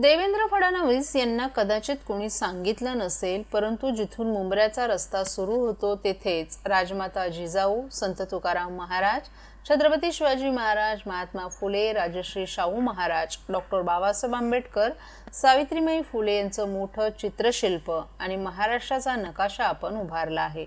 देवेंद्र फडणवीस यांना कदाचित कोणी सांगितलं नसेल, परंतु जिथून मुंब्र्याचा रस्ता सुरू होतो तेथेच राजमाता जिजाऊ, संत तुकाराम महाराज, छत्रपती शिवाजी महाराज, महात्मा फुले, राजश्री शाहू महाराज, डॉक्टर बाबासाहेब आंबेडकर, सावित्रीबाई फुले यांचं मोठं चित्रशिल्प आणि महाराष्ट्राचा नकाशा आपण उभारला आहे.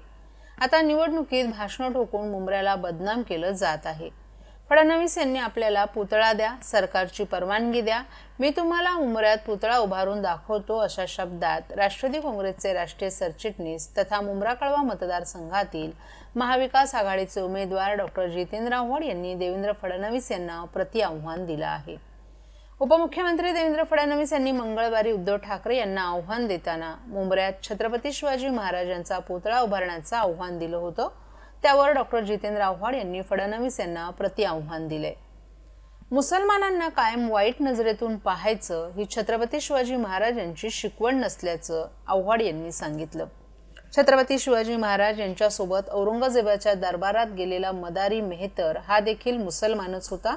आता निवडणुकीत भाषणं ठोकून मुंब्र्याला बदनाम केलं जात आहे. फडणवीस यांनी आपल्याला पुतळा द्या, सरकारची परवानगी द्या, मी तुम्हाला मुंब्र्यात पुतळा उभारून दाखवतो, अशा शब्दात राष्ट्रवादी काँग्रेसचे राष्ट्रीय सरचिटणीस तथा मुंब्रा कळवा मतदारसंघातील महाविकास आघाडीचे उमेदवार डॉक्टर जितेंद्र आव्हाड यांनी देवेंद्र फडणवीस यांना प्रतिआव्हान दिलं आहे. उपमुख्यमंत्री देवेंद्र फडणवीस यांनी मंगळवारी उद्धव ठाकरे यांना आव्हान देताना मुंब्र्यात छत्रपती शिवाजी महाराजांचा पुतळा उभारण्याचं आव्हान दिलं होतं. त्यावर डॉक्टर जितेंद्र आव्हाड यांनी फडणवीस यांना प्रतिआव्हान दिले. मुसलमानांना कायम वाईट नजरेतून पाहायचं ही छत्रपती शिवाजी महाराजांची शिकवण नसल्याचं आव्हाड यांनी सांगितलं. छत्रपती शिवाजी महाराज यांच्यासोबत औरंगजेबाच्या दरबारात गेलेला मदारी मेहतर हा देखील मुसलमानच होता.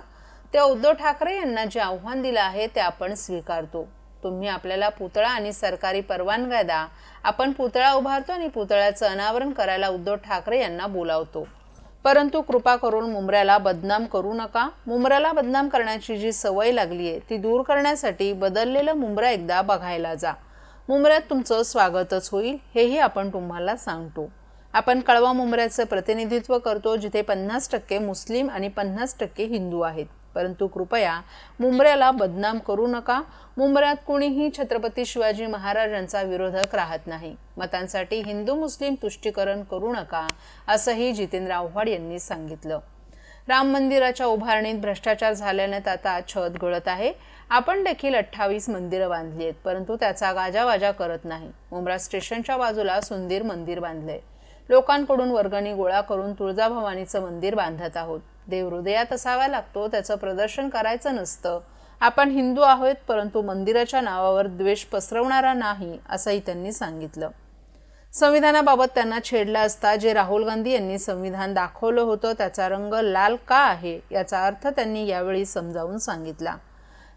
त्या उद्धव ठाकरे यांना जे आव्हान दिलं आहे ते आपण स्वीकारतो. तुम्ही आपल्याला पुतळा आणि सरकारी परवानग्या द्या, आपण पुतळा उभारतो आणि पुतळ्याचं अनावरण करायला उद्धव ठाकरे यांना बोलावतो. परंतु कृपा करून मुंब्र्याला बदनाम करू नका. मुंब्र्याला बदनाम करण्याची जी सवय लागली आहे ती दूर करण्यासाठी बदललेलं मुंब्रा एकदा बघायला जा. मुंब्र्यात तुमचं स्वागतच होईल, हेही आपण तुम्हाला सांगतो. आपण कळवा मुंब्र्याचं प्रतिनिधित्व करतो, जिथे 50% मुस्लिम आणि 50% हिंदू आहेत. परंतु कृपया मुंब्र्याला बदनाम करू नका. मुंब्र्यात कोणीही छत्रपती शिवाजी महाराजांचा विरोधक राहत नाही. मतांसाठी हिंदू मुस्लिम तुष्टीकरण करू नका, असंही जितेंद्र आव्हाड यांनी सांगितलं. राम मंदिराच्या उभारणीत भ्रष्टाचार झाल्याने आता छत गळत आहे. आपण देखील 28 मंदिरं बांधली आहेत, परंतु त्याचा गाजावाजा करत नाही. मुंब्रा स्टेशनच्या बाजूला सुंदर मंदिर बांधले. लोकांकडून वर्गणी गोळा करून तुळजाभवानीचं मंदिर बांधत आहोत. देव हृदयात असावा लागतो, त्याचं प्रदर्शन करायचं नसतं. आपण हिंदू आहोत, परंतु मंदिराच्या नावावर द्वेष पसरवणारा नाही, असंही त्यांनी सांगितलं. संविधानाबाबत त्यांना छेडला असता जे राहुल गांधी यांनी संविधान दाखवलं होतं त्याचा रंग लाल का आहे याचा अर्थ त्यांनी यावेळी समजावून सांगितला.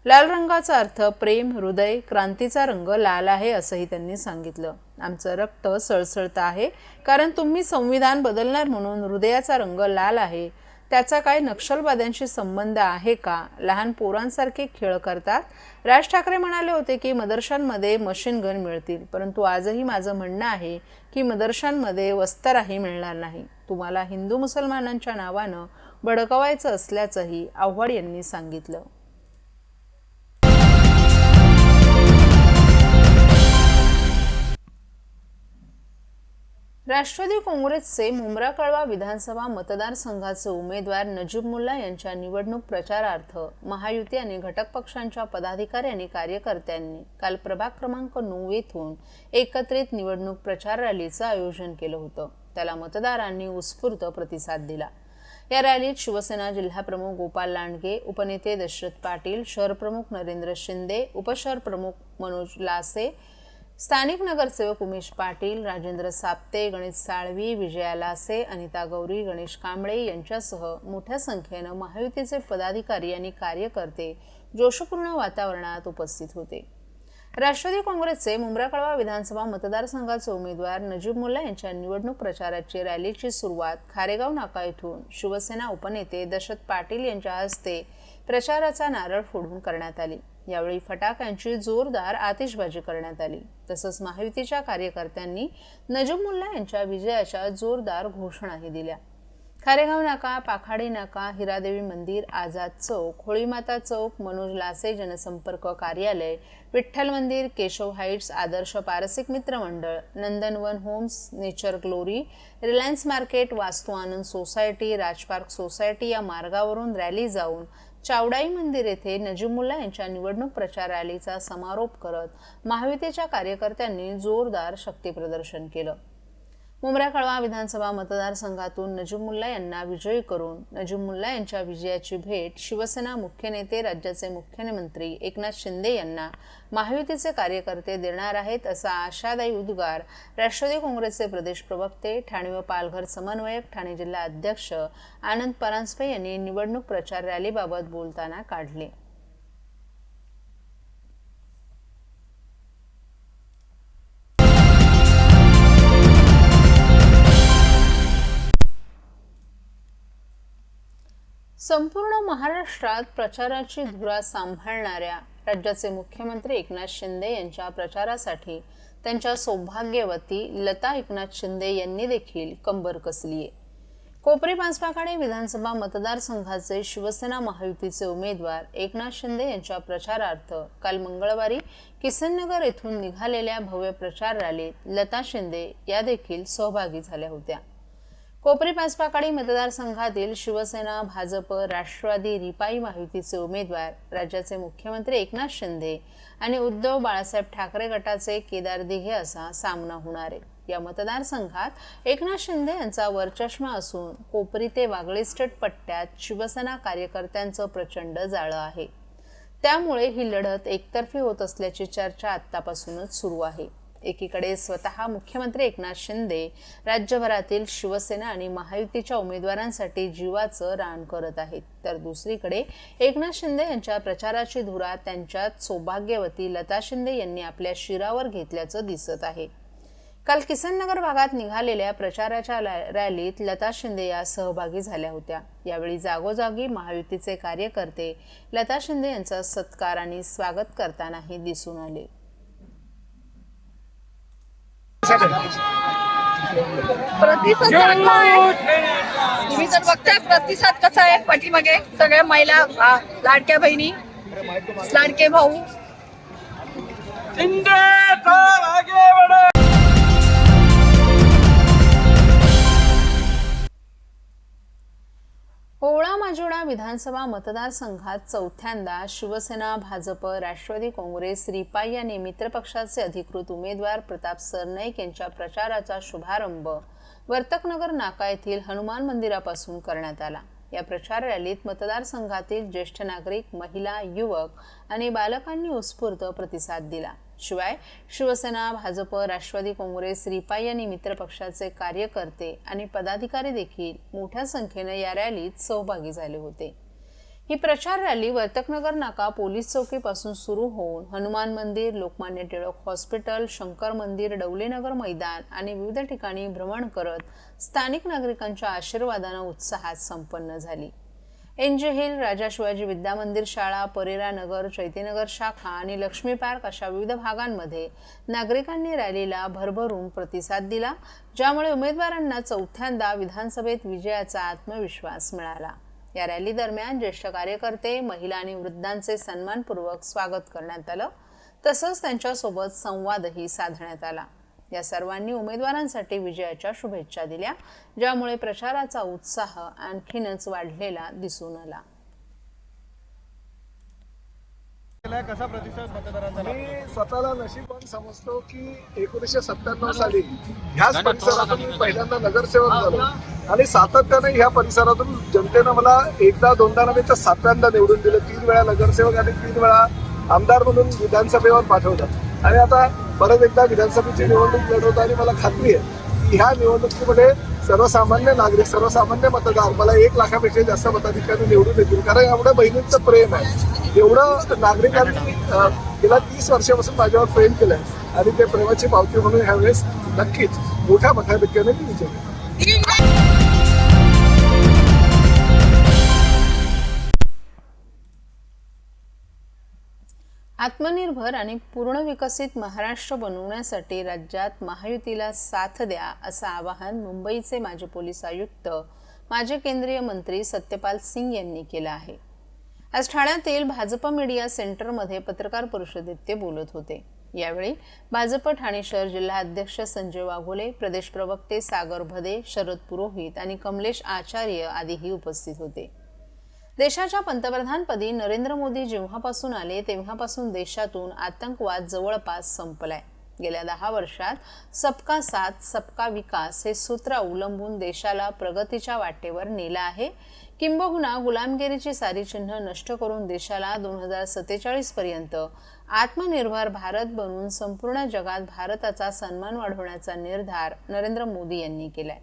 लाल रंगाचा अर्थ प्रेम, हृदय, क्रांतीचा रंग लाल आहे, असंही त्यांनी सांगितलं. आमचं रक्त सळसळतं आहे, कारण तुम्ही संविधान बदलणार म्हणून हृदयाचा रंग लाल आहे. त्याचा काय नक्षलवाद्यांशी संबंध आहे का? लहान पोरांसारखे खेळ करतात. राज ठाकरे म्हणाले होते की मदरशांमध्ये मशीन गन मिळतील, परंतु आजही माझं म्हणणं आहे की मदरशांमध्ये वस्त्राही मिळणार नाही. तुम्हाला हिंदू मुसलमानांच्या नावानं भडकवायचं असल्याचंही आव्हाड यांनी सांगितलं. राष्ट्रवादी काँग्रेसचे मुंब्रा कळवा विधानसभा मतदारसंघाचे उमेदवार नजीब मुल्ला यांच्या निवडणूक प्रचारार्थ महायुती आणि घटक पक्षांच्या पदाधिकारी आणि कार्यकर्त्यांनी काल प्रभाग क्रमांक 9 येथून एकत्रित निवडणूक प्रचार रॅलीचं आयोजन केलं होतं. त्याला मतदारांनी उत्स्फूर्त प्रतिसाद दिला. या रॅलीत शिवसेना जिल्हाप्रमुख गोपाल लांडगे, उपनेते दशरथ पाटील, शहरप्रमुख नरेंद्र शिंदे, उपशहर प्रमुख मनोज लासे, स्थानिक नगरसेवक उमेश पाटील, राजेंद्र साप्ते, गणेश साळवी, विजया लासे, अनिता गौरी, गणेश कांबळे यांच्यासह मोठ्या संख्येनं महायुतीचे पदाधिकारी आणि कार्यकर्ते जोशपूर्ण वातावरणात उपस्थित होते. राष्ट्रवादी काँग्रेसचे मुंब्रा कळवा विधानसभा मतदारसंघाचे उमेदवार नजीब मुल्ला यांच्या निवडणूक प्रचाराची रॅलीची सुरुवात खारेगाव नाका येथून शिवसेना उपनेते दशरथ पाटील यांच्या हस्ते प्रचाराचा नारळ फोडून करण्यात आली. यावेळी फटाक्यांची जोरदार आतिषबाजी करण्यात आली. तसंच महायुतीच्या कार्यकर्त्यांनी नजीब मुल्ला यांच्या विजयाच्या जोरदार घोषणाही दिल्या. खारेगाव नाका, पाखाडी नाका, हिरादेवी मंदिर, आझाद चौक, होळीमाता चौक, मनोज लासे जनसंपर्क कार्यालय, विठ्ठल मंदिर, केशव हाईट्स, आदर्श Parsik Mitra Mandal, Nandanvan homes, nature glory, Reliance market, Vastu Anand society, राजपार्क society या मार्गावरून रॅली जाऊन चावडाई मंदिर येथे नजीब मुल्ला यांच्या निवडणूक प्रचार रॅलीचा समारोप करत महायुतीच्या कार्यकर्त्यांनी जोरदार शक्तीप्रदर्शन केलं. मुंब्रा कळवा विधानसभा मतदारसंघातून नजीब मुल्ला यांना विजयी करून नजीब मुल्ला यांच्या विजयाची भेट शिवसेना मुख्य नेते, राज्याचे मुख्यमंत्री एकनाथ शिंदे यांना महायुतीचे कार्यकर्ते देणार आहेत, असा आशादायी उद्गार राष्ट्रवादी काँग्रेसचे प्रदेश प्रवक्ते, ठाणे व पालघर समन्वयक, ठाणे जिल्हा अध्यक्ष आनंद परांजपे यांनी निवडणूक प्रचार रॅलीबाबत बोलताना काढले. संपूर्ण महाराष्ट्रात प्रचाराची धुरा सांभाळणाऱ्या राज्याचे मुख्यमंत्री एकनाथ शिंदे यांच्या प्रचारासाठी त्यांच्या सौभाग्यवती लता एकनाथ शिंदे यांनी देखील कंबर कसली आहे. कोपरी पाचपाखाडी विधानसभा मतदारसंघाचे शिवसेना महायुतीचे उमेदवार एकनाथ शिंदे यांच्या प्रचारार्थ काल मंगळवारी किसननगर येथून निघालेल्या भव्य प्रचार रॅलीत लता शिंदे या देखील सहभागी झाल्या होत्या. कोपरी पाचपाखाडी मतदारसंघातील शिवसेना, भाजप, राष्ट्रवादी, रिपाई महायुतीचे उमेदवार राज्याचे मुख्यमंत्री एकनाथ शिंदे आणि उद्धव बाळासाहेब ठाकरे गटाचे केदार दिघे असा सामना होणार आहे. या मतदारसंघात एकनाथ शिंदे यांचा वरचष्मा असून कोपरी ते वागळे स्टेट पट्ट्यात शिवसेना कार्यकर्त्यांचं प्रचंड जाळं आहे. त्यामुळे ही लढत एकतर्फी होत असल्याची चर्चा आतापासूनच सुरू आहे. एकीकडे स्वतः मुख्यमंत्री एकनाथ शिंदे राज्यभरातील शिवसेना आणि महायुतीच्या उमेदवारांसाठी जीवाचं रान करत आहेत, तर दुसरीकडे एकनाथ शिंदे यांच्या प्रचाराची धुरा त्यांच्यात सौभाग्यवती लता शिंदे यांनी आपल्या शिरावर घेतल्याचं दिसत आहे. काल किसननगर भागात निघालेल्या प्रचाराच्या रॅलीत लता शिंदे या सहभागी झाल्या होत्या. यावेळी जागोजागी महायुतीचे कार्यकर्ते लता शिंदे यांचा सत्कार आणि स्वागत करतानाही दिसून आले. प्रतिसाद चांगला आहे. तुम्ही तर बघताय प्रतिसाद कसा आहे. पाठीमागे सगळ्या महिला, लाडक्या बहिणी, लाडके भाऊ. ओवळा माजिवडा विधानसभा मतदारसंघात चौथ्यांदा शिवसेना, भाजप, राष्ट्रवादी काँग्रेस, रिपाई आणि मित्रपक्षाचे अधिकृत उमेदवार प्रताप सरनाईक यांच्या प्रचाराचा शुभारंभ वर्तकनगर नाका येथील हनुमान मंदिरापासून करण्यात आला. या प्रचार रॅलीत मतदारसंघातील ज्येष्ठ नागरिक, महिला, युवक आणि बालकांनी उत्स्फूर्त प्रतिसाद दिला. शिवाय शिवसेना, भाजप, राष्ट्रवादी काँग्रेस, रिपाई आणि मित्रपक्षाचे कार्यकर्ते आणि पदाधिकारी देखील मोठ्या संख्येने या रॅलीत सहभागी झाले होते. ही प्रचार रॅली वर्तकनगर नाका पोलीस चौकीपासून सुरू होऊन हनुमान मंदिर, लोकमान्य टिळक हॉस्पिटल, शंकर मंदिर, डवलेनगर मैदान आणि विविध ठिकाणी भ्रमण करत स्थानिक नागरिकांच्या आशीर्वादाने उत्साहात संपन्न झाली. एनजी हिल, राजा शिवाजी विद्या मंदिर शाळा, परेरा नगर, चैतीनगर शाखा आणि लक्ष्मी पार्क अशा विविध भागांमध्ये नागरिकांनी रॅलीला भरभरून प्रतिसाद दिला, ज्यामुळे उमेदवारांना चौथ्यांदा विधानसभेत विजयाचा आत्मविश्वास मिळाला. या रॅली दरम्यान ज्येष्ठ कार्यकर्ते, महिला आणि वृद्धांचे सन्मानपूर्वक स्वागत करण्यात आलं, तसंच त्यांच्यासोबत संवादही साधण्यात आला. या सर्वांनी उमेदवारांसाठी विजयाच्या शुभेच्छा दिल्या, ज्यामुळे प्रचाराचा उत्साह आणखीनच वाढलेला दिसून आला. कसा प्रतिसाद मतदारांचा? मी स्वतःला नशीबवान समजतो की 1997 साली ह्याच परिसरातून मी पहिल्यांदा नगरसेवक झालो आणि सातत्याने ह्या परिसरातून जनतेनं मला एकदा, दोनदा नव्हे तर 7व्यांदा निवडून दिलं. 3 वेळा नगरसेवक आणि 3 वेळा आमदार म्हणून विधानसभेवर पाठवलं आणि आता परत एकदा विधानसभेची निवडणूक लढवत आणि मला खात्री आहे की ह्या निवडणुकीमध्ये सर्वसामान्य नागरिक, सर्वसामान्य मतदार मला 1 लाखापेक्षा जास्त मताधिक्याने निवडून येतील. कारण एवढं बहिणींचं प्रेम आहे, एवढं नागरिकांनी गेल्या 30 वर्षापासून माझ्यावर प्रेम केलंय आणि ते प्रेमाची पावती म्हणून ह्यावेळेस नक्कीच मोठ्या मताधिक्याने मी विजय घेईन. आत्मनिर्भर आणि पूर्ण विकसित महाराष्ट्र बनवण्यासाठी राज्यात महायुतीला साथ द्या, असं आवाहन मुंबईचे माजी पोलीस आयुक्त, माजी केंद्रीय मंत्री सत्यपाल सिंग यांनी केलं आहे. आज ठाण्यातील भाजप मीडिया सेंटरमध्ये पत्रकार परिषदेत ते बोलत होते. यावेळी भाजप ठाणे शहर जिल्हा अध्यक्ष संजय वाघोले, प्रदेश प्रवक्ते सागर भदे, शरद पुरोहित आणि कमलेश आचार्य आदीही उपस्थित होते. देशाच्या पंतप्रधानपदी नरेंद्र मोदी जेव्हापासून आले तेव्हापासून देशातून आतंकवाद जवळपास संपलाय. गेल्या 10 वर्षात सबका साथ सबका विकास हे सूत्र अवलंबून देशाला प्रगतीच्या वाटेवर नेलं आहे. किंबहुना गुलामगिरीची सारी चिन्ह नष्ट करून देशाला 2047 पर्यंत आत्मनिर्भर भारत बनवून संपूर्ण जगात भारताचा सन्मान वाढवण्याचा निर्धार नरेंद्र मोदी यांनी केलाय.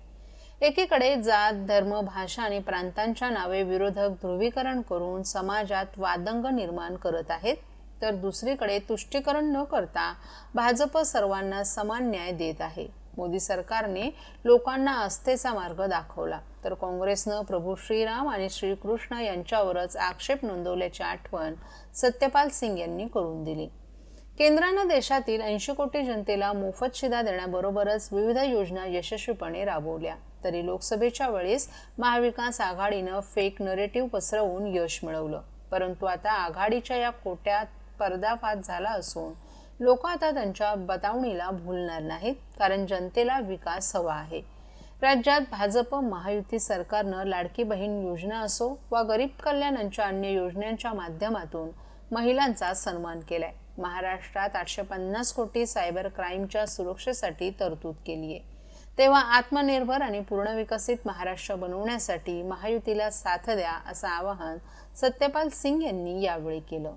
एकीकडे जात, धर्म, भाषा आणि प्रांतांच्या नावे विरोधक ध्रुवीकरण करून समाजात वादंग निर्माण करत आहेत, तर दुसरीकडे तुष्टीकरण न करता भाजप सर्वांना समान न्याय देत आहे. मोदी सरकारने लोकांना आस्थेचा मार्ग दाखवला तर काँग्रेसनं प्रभू श्रीराम आणि श्रीकृष्ण यांच्यावरच आक्षेप नोंदवल्याची आठवण सत्यपाल सिंग यांनी करून दिली. केंद्रानं देशातील 80 कोटी जनतेला मोफत शिधा देण्याबरोबरच विविध योजना यशस्वीपणे राबवल्या तरी लोकसभेच्या वेळेस महाविकास आघाडीनं फेक नरेटिव्ह पसरवून यश मिळवलं. परंतु आता आघाडीच्या या खोट्यात पर्दाफाश झाला असून लोक आता त्यांच्या बतावणीला भुलणार नाहीत, कारण जनतेला विकास हवा आहे. राज्यात भाजप महायुती सरकारनं लाडकी बहीण योजना असो वा गरीब कल्याणांच्या अन्य योजनांच्या माध्यमातून महिलांचा सन्मान केलाय. महाराष्ट्रात 850 कोटी सायबर क्राईमच्या सुरक्षेसाठी तरतूद केली आहे. तेव्हा आत्मनिर्भर आणि पूर्ण विकसित महाराष्ट्र बनवण्यासाठी महायुतीला साथ द्या असं आवाहन सत्यपाल सिंग यांनी यावेळी केलं.